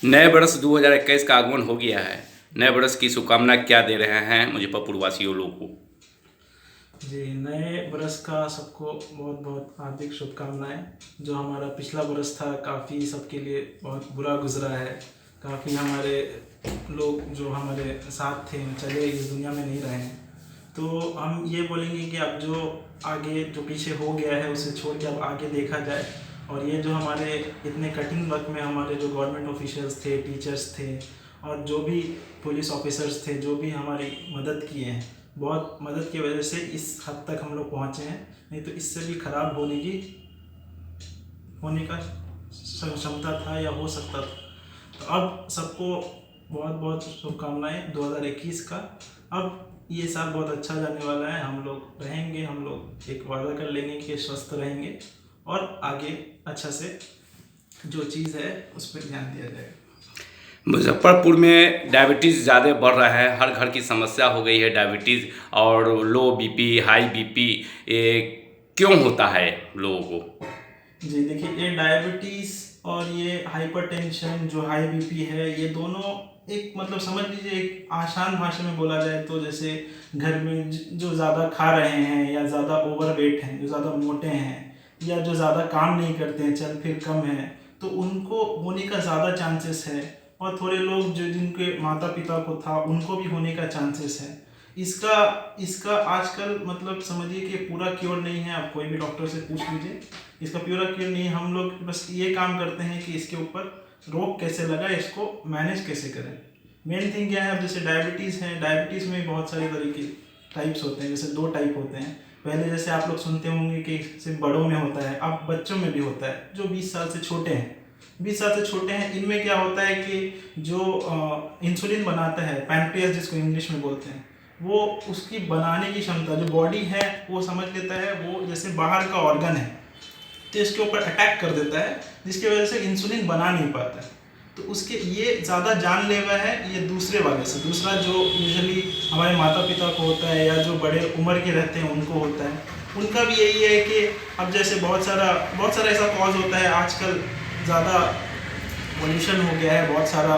नए वर्ष 2021 का आगमन हो गया है। नए वर्ष की शुभकामना क्या दे रहे हैं मुजफ्फरपुर वासियों लोगों को? जी, नए बरस का सबको बहुत बहुत हार्दिक शुभकामनाएं। जो हमारा पिछला बरस था काफ़ी सबके लिए बहुत बुरा गुजरा है। काफ़ी हमारे लोग जो हमारे साथ थे चले इस दुनिया में नहीं रहे हैं। तो हम ये बोलेंगे कि अब जो आगे जो पीछे हो गया है उसे छोड़ के अब आगे देखा जाए। और ये जो हमारे इतने कठिन वक्त में हमारे जो गवर्नमेंट ऑफिशियल्स थे, टीचर्स थे और जो भी पुलिस ऑफिसर्स थे, जो भी हमारी मदद किए हैं, बहुत मदद की वजह से इस हद तक हम लोग पहुँचे हैं। नहीं तो इससे भी ख़राब होने का क्षमता था या हो सकता था। तो अब सबको बहुत बहुत शुभकामनाएं 2021 का। अब ये साल बहुत अच्छा जाने वाला है। हम लोग रहेंगे, हम लोग एक वादा कर लेंगे कि स्वस्थ रहेंगे और आगे अच्छा से जो चीज़ है उस पर ध्यान दिया जाएगा। मुजफ्फरपुर में डायबिटीज़ ज़्यादा बढ़ रहा है। हर घर की समस्या हो गई है डायबिटीज़ और लो बीपी, हाई बीपी। ये क्यों होता है लोगों को? जी देखिए, ये डायबिटीज़ और ये हाइपरटेंशन जो हाई बीपी है, ये दोनों एक मतलब समझ लीजिए एक आसान भाषा में बोला जाए तो जैसे घर में जो ज़्यादा खा रहे हैं या ज़्यादा ओवरवेट हैं, जो ज़्यादा मोटे हैं या जो ज़्यादा काम नहीं करते हैं, चल फिर कम है, तो उनको होने का ज़्यादा चांसेस है। और थोड़े लोग जो जिनके माता पिता को था उनको भी होने का चांसेस है। इसका इसका आजकल मतलब समझिए कि पूरा क्योर नहीं है। आप कोई भी डॉक्टर से पूछ लीजिए, इसका पूरा क्योर नहीं है। हम लोग बस ये काम करते हैं कि इसके ऊपर रोक कैसे लगाए, इसको मैनेज कैसे करें। मेन थिंग क्या है, अब जैसे डायबिटीज़ है, डायबिटीज़ में बहुत सारे तरह के टाइप्स होते हैं। जैसे 2 टाइप होते हैं। पहले जैसे आप लोग सुनते होंगे कि सिर्फ बड़ों में होता है, अब बच्चों में भी होता है जो 20 साल से छोटे हैं। 20 साल से छोटे हैं, इनमें क्या होता है कि जो इंसुलिन बनाता है, पैनक्रियास जिसको इंग्लिश में बोलते हैं, वो उसकी बनाने की क्षमता जो बॉडी है वो समझ लेता है वो जैसे बाहर का ऑर्गन है, तो इसके ऊपर अटैक कर देता है, जिसकी वजह से इंसुलिन बना नहीं पाता है। तो उसके ये ज़्यादा जानलेवा है ये दूसरे वाले से। दूसरा जो यूजुअली हमारे माता पिता को होता है या जो बड़े उम्र के रहते हैं उनको होता है, उनका भी यही है कि अब जैसे बहुत सारा ऐसा कॉज होता है आजकल। ज़्यादा पोल्यूशन हो गया है, बहुत सारा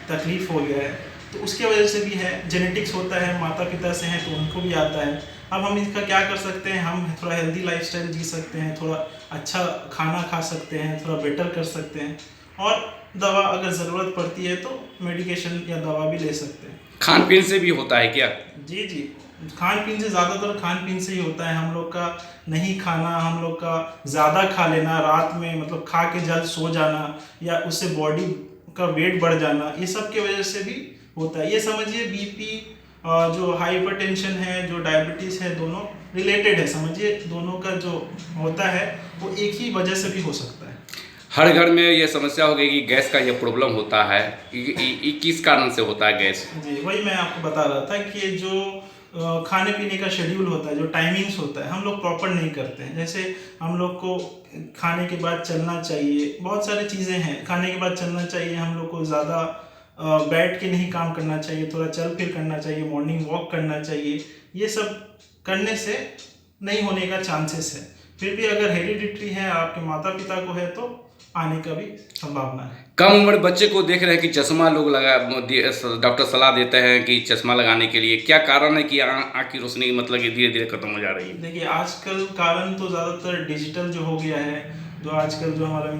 तकलीफ हो गया है, तो उसके वजह से भी है। जेनेटिक्स होता है, माता पिता से हैं तो उनको भी आता है। अब हम इसका क्या कर सकते हैं, हम थोड़ा हेल्दी लाइफस्टाइल जी सकते हैं, थोड़ा अच्छा खाना खा सकते हैं, थोड़ा बेटर कर सकते हैं और दवा अगर ज़रूरत पड़ती है तो मेडिकेशन या दवा भी ले सकते हैं। खान पीन से भी होता है क्या? जी जी, खान पीन से, ज़्यादातर खान पीन से ही होता है। हम लोग का नहीं खाना, हम लोग का ज़्यादा खा लेना, रात में मतलब खा के जल्द सो जाना या उससे बॉडी का वेट बढ़ जाना, ये सब की वजह से भी होता है। ये समझिए बीपी, जो हाइपरटेंशन है, जो डायबिटीज़ है, दोनों रिलेटेड है। समझिए दोनों का जो होता है वो एक ही वजह से भी हो सकता है। हर घर में ये समस्या हो गई कि गैस का ये प्रॉब्लम होता है। किस कारण से होता है गैस? जी, वही मैं आपको बता रहा था कि जो खाने पीने का शेड्यूल होता है, जो टाइमिंग्स होता है, हम लोग प्रॉपर नहीं करते हैं। जैसे हम लोग को खाने के बाद चलना चाहिए, बहुत सारी चीज़ें हैं। खाने के बाद चलना चाहिए, हम लोग को ज़्यादा बैठ के नहीं काम करना चाहिए, थोड़ा चल फिर करना चाहिए, मॉर्निंग वॉक करना चाहिए। ये सब करने से नहीं होने का चांसेस है। फिर भी अगर हेरिडिटरी है, आपके माता पिता को है, तो आने का भी संभावना है। कम उम्र बच्चे को देख रहे हैं कि चश्मा लोग डॉक्टर सलाह देते हैं कि चश्मा लगाने के लिए। क्या कारण है कि आँख की रोशनी मतलब कि धीरे धीरे खत्म हो जा रही है? देखिए, आजकल कारण तो ज़्यादातर डिजिटल जो हो गया है, जो आजकल जो हमारा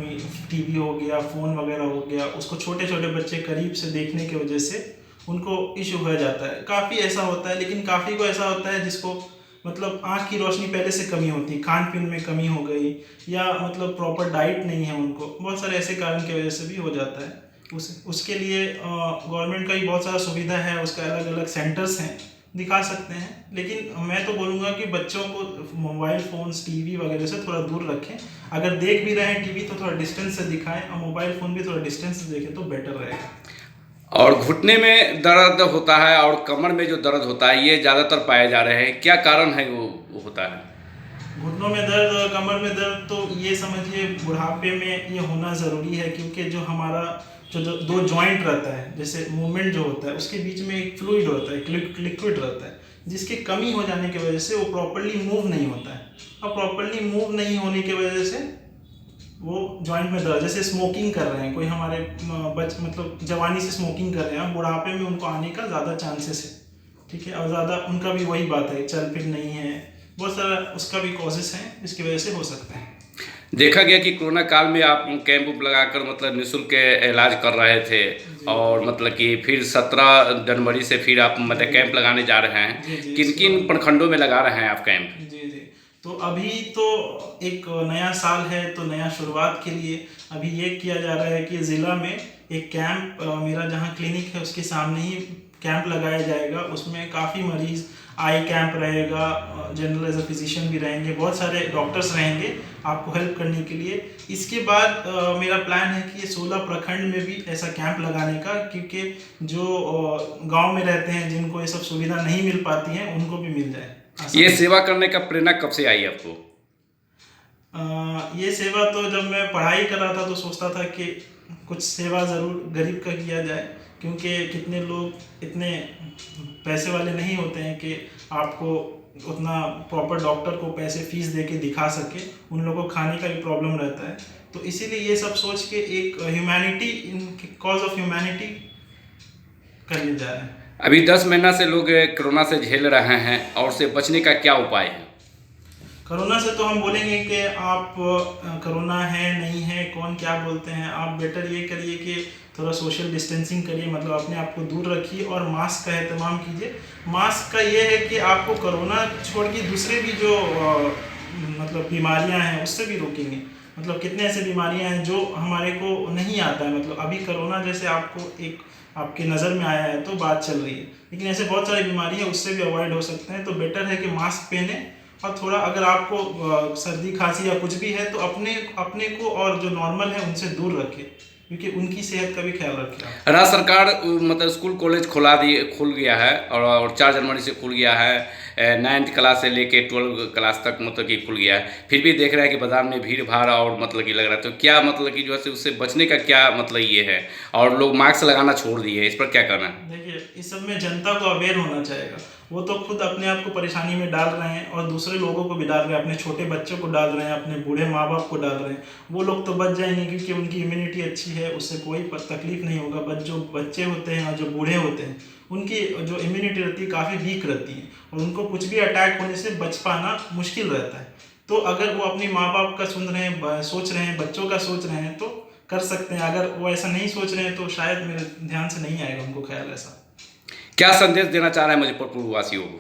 टीवी हो गया, फ़ोन वगैरह हो गया, उसको छोटे छोटे बच्चे करीब से देखने की वजह से उनको इशू हो जाता है। काफ़ी ऐसा होता है, लेकिन काफ़ी को ऐसा होता है जिसको मतलब आँख की रोशनी पहले से कमी होती है, खान पीन में कमी हो गई या मतलब प्रॉपर डाइट नहीं है उनको, बहुत सारे ऐसे कारण की वजह से भी हो जाता है। उसके लिए गवर्नमेंट का भी बहुत सारा सुविधा है, उसका अलग अलग सेंटर्स हैं, दिखा सकते हैं। लेकिन मैं तो बोलूँगा कि बच्चों को मोबाइल फ़ोन्स, टीवी वगैरह से थोड़ा दूर रखें। अगर देख भी रहे हैं टीवी तो थोड़ा डिस्टेंस से दिखाएं, और मोबाइल फ़ोन भी थोड़ा डिस्टेंस से देखें तो बेटर रहेगा। और घुटने में दर्द होता है और कमर में जो दर्द होता है ये ज़्यादातर पाए जा रहे हैं। क्या कारण है वो होता है? घुटनों में दर्द और कमर में दर्द तो ये समझिए बुढ़ापे में ये होना ज़रूरी है, क्योंकि जो हमारा जो दो जॉइंट रहता है, जैसे मूवमेंट जो होता है उसके बीच में एक फ्लूइड होता है, एक लिक्विड रहता है, जिसकी कमी हो जाने की वजह से वो प्रॉपरली मूव नहीं होता है। और प्रॉपरली मूव नहीं होने की वजह से वो जॉइंट में दर्द, जैसे स्मोकिंग कर रहे हैं कोई हमारे मतलब जवानी से स्मोकिंग कर रहे हैं, बुढ़ापे में उनको आने का ज़्यादा चांसेस है, ठीक है। और ज़्यादा उनका भी वही बात है, चल फिर नहीं है, बहुत सारा उसका भी कॉजेस हैं जिसकी वजह से हो सकता है। देखा गया कि कोरोना काल में आप कैंप उप लगाकर मतलब निःशुल्क इलाज कर रहे थे, और मतलब कि फिर 17 जनवरी से फिर आप मतलब कैंप लगाने जा रहे हैं। किन किन प्रखंडों में लगा रहे हैं आप कैंप? जी जी, तो अभी तो एक नया साल है, तो नया शुरुआत के लिए अभी ये किया जा रहा है कि ज़िला में एक कैंप, मेरा जहाँ क्लिनिक है उसके सामने ही कैंप लगाया जाएगा। उसमें काफ़ी मरीज़, आई कैंप रहेगा, जनरल एज अ फिजिशियन भी रहेंगे, बहुत सारे डॉक्टर्स रहेंगे आपको हेल्प करने के लिए। इसके बाद मेरा प्लान है कि 16 प्रखंड में भी ऐसा कैंप लगाने का, क्योंकि जो गांव में रहते हैं जिनको ये सब सुविधा नहीं मिल पाती है उनको भी मिल जाए। ये सेवा करने का प्रेरणा कब से आई आपको? ये सेवा तो जब मैं पढ़ाई कर रहा था तो सोचता था कि कुछ सेवा ज़रूर गरीब का किया जाए, क्योंकि कितने लोग इतने पैसे वाले नहीं होते हैं कि आपको उतना प्रॉपर डॉक्टर को पैसे फीस दे के दिखा सके, उन लोगों को खाने का भी प्रॉब्लम रहता है। तो इसीलिए ये सब सोच के एक ह्यूमैनिटी, कॉज ऑफ ह्यूमैनिटी करने जा रहे हैं। अभी 10 महीना से लोग कोरोना से झेल रहे हैं, और उससे बचने का क्या उपाय है? कोरोना से तो हम बोलेंगे कि आप कोरोना है नहीं है कौन क्या बोलते हैं, आप बेटर ये करिए कि थोड़ा सोशल डिस्टेंसिंग करिए, मतलब अपने आप को दूर रखिए और मास्क का एहतमाम कीजिए। मास्क का ये है कि आपको कोरोना छोड़ के दूसरे भी जो मतलब बीमारियां हैं उससे भी रोकेंगे। मतलब कितने ऐसे बीमारियां हैं जो हमारे को नहीं आता है, मतलब अभी कोरोना जैसे आपको एक आपके नज़र में आया है तो बात चल रही है, लेकिन ऐसे बहुत सारी बीमारी है उससे भी अवॉइड हो सकते हैं। तो बेटर है कि मास्क पहने, और थोड़ा अगर आपको सर्दी खांसी या कुछ भी है तो अपने को और जो नॉर्मल है उनसे दूर रखें, क्योंकि उनकी सेहत का भी ख्याल रखें। राज्य सरकार मतलब स्कूल कॉलेज खुल गया है, और 4 जनवरी से खुल गया है, 9th क्लास से लेके 12 क्लास तक मतलब कि खुल गया है। फिर भी देख रहे हैं कि बाजार में भीड़ भाड़ और मतलब कि लग रहा है, तो क्या मतलब कि जो है उससे बचने का क्या मतलब ये है, और लोग मास्क लगाना छोड़ दिए, इस पर क्या करना है? देखिए, इस सब में जनता को अवेयर होना चाहिए। वो तो खुद अपने आप को परेशानी में डाल रहे हैं और दूसरे लोगों को भी डाल रहे हैं, अपने छोटे बच्चों को डाल रहे हैं, अपने बूढ़े माँ बाप को डाल रहे हैं। वो लोग तो बच जाएंगे क्योंकि उनकी इम्यूनिटी अच्छी है, उससे कोई तकलीफ नहीं होगा। बट जो बच्चे होते हैं और जो बूढ़े होते हैं उनकी जो इम्यूनिटी रहती है काफ़ी वीक रहती है, और उनको कुछ भी अटैक होने से बच पाना मुश्किल रहता है। तो अगर वो अपने माँ बाप का सुन रहे हैं, सोच रहे हैं, बच्चों का सोच रहे हैं तो कर सकते हैं। अगर वो ऐसा नहीं सोच रहे हैं तो शायद मेरे ध्यान से नहीं आएगा उनको ख्याल ऐसा। क्या संदेश देना चाह रहे हैं मुजफ्फरपुर वासियों को?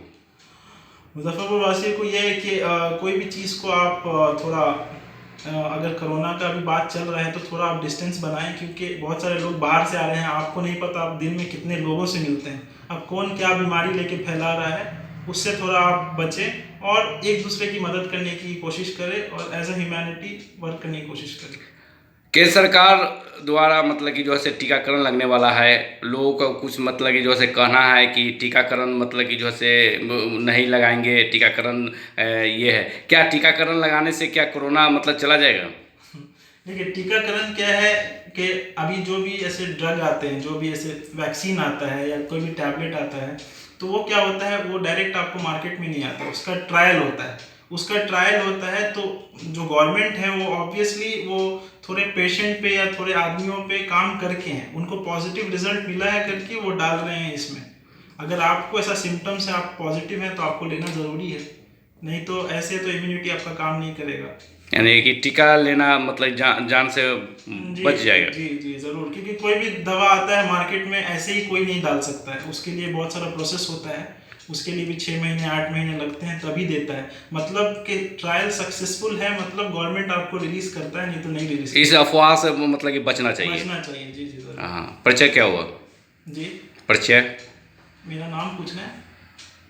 मुजफ्फरपुर वासियों को यह है कि कोई भी चीज़ को आप थोड़ा अगर कोरोना का भी बात चल रहा है तो थोड़ा आप डिस्टेंस बनाएं, क्योंकि बहुत सारे लोग बाहर से आ रहे हैं, आपको नहीं पता आप दिन में कितने लोगों से मिलते हैं, अब कौन क्या बीमारी लेके फैला रहा है, उससे थोड़ा आप बचें और एक दूसरे की मदद करने की कोशिश करें और एज अ ह्यूमैनिटी वर्क करने की कोशिश करें। केंद्र सरकार द्वारा मतलब कि जो है टीकाकरण लगने वाला है, लोगों का कुछ मतलब कि जो है कहना है कि टीकाकरण मतलब कि जो है नहीं लगाएंगे टीकाकरण, ये है क्या टीकाकरण लगाने से क्या कोरोना मतलब चला जाएगा? देखिए, टीकाकरण क्या है कि अभी जो भी ऐसे ड्रग आते हैं, जो भी ऐसे वैक्सीन आता है या कोई भी टैबलेट आता है, तो वो क्या होता है, वो डायरेक्ट आपको मार्केट में नहीं आता, उसका ट्रायल होता है। तो जो गवर्नमेंट है वो ऑब्वियसली वो थोड़े पेशेंट पे या थोड़े आदमियों पे काम करके हैं, उनको पॉजिटिव रिजल्ट मिला है करके वो डाल रहे हैं इसमें। अगर आपको ऐसा सिम्टम्स है, आप पॉजिटिव हैं, तो आपको लेना ज़रूरी है, नहीं तो ऐसे तो इम्यूनिटी आपका काम नहीं करेगा। यानी कि टीका लेना मतलब जान से बच जाएगा। जी जी ज़रूर, क्योंकि कोई भी दवा आता है मार्केट में ऐसे ही कोई नहीं डाल सकता है, उसके लिए बहुत सारा प्रोसेस होता है, उसके लिए भी 6 महीने 8 महीने लगते हैं तभी देता है। मतलब कि ट्रायल सक्सेसफुल है, मतलब गवर्नमेंट आपको रिलीज करता है, नहीं तो नहीं रिलीज। इस अफवाह से मतलब कि बचना चाहिए। जी जी ज़रूर। हाँ, परिचय क्या हुआ जी? परिचय? मेरा नाम पूछना है?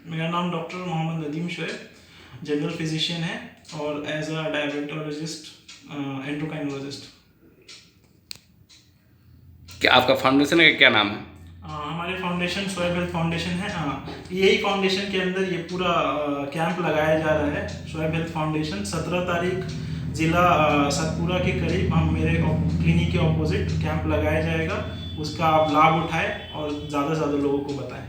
मेरा नाम doctor Mohammad Nadeem Shoaib, general physician है और एज अ डायबिटोलॉजिस्ट, एंडोक्राइनोलॉजिस्ट। क्या आपका फाउंडेशन का क्या नाम है? हमारे फाउंडेशन शोएब हेल्थ फाउंडेशन है। हाँ, यही फाउंडेशन के अंदर ये पूरा कैंप लगाया जा रहा है। शोएब हेल्थ फाउंडेशन 17 तारीख ज़िला सतपुरा के करीब हम मेरे क्लिनिक के ऑपोजिट कैंप लगाया जाएगा, उसका आप लाभ उठाएं और ज़्यादा से ज़्यादा लोगों को बताएं।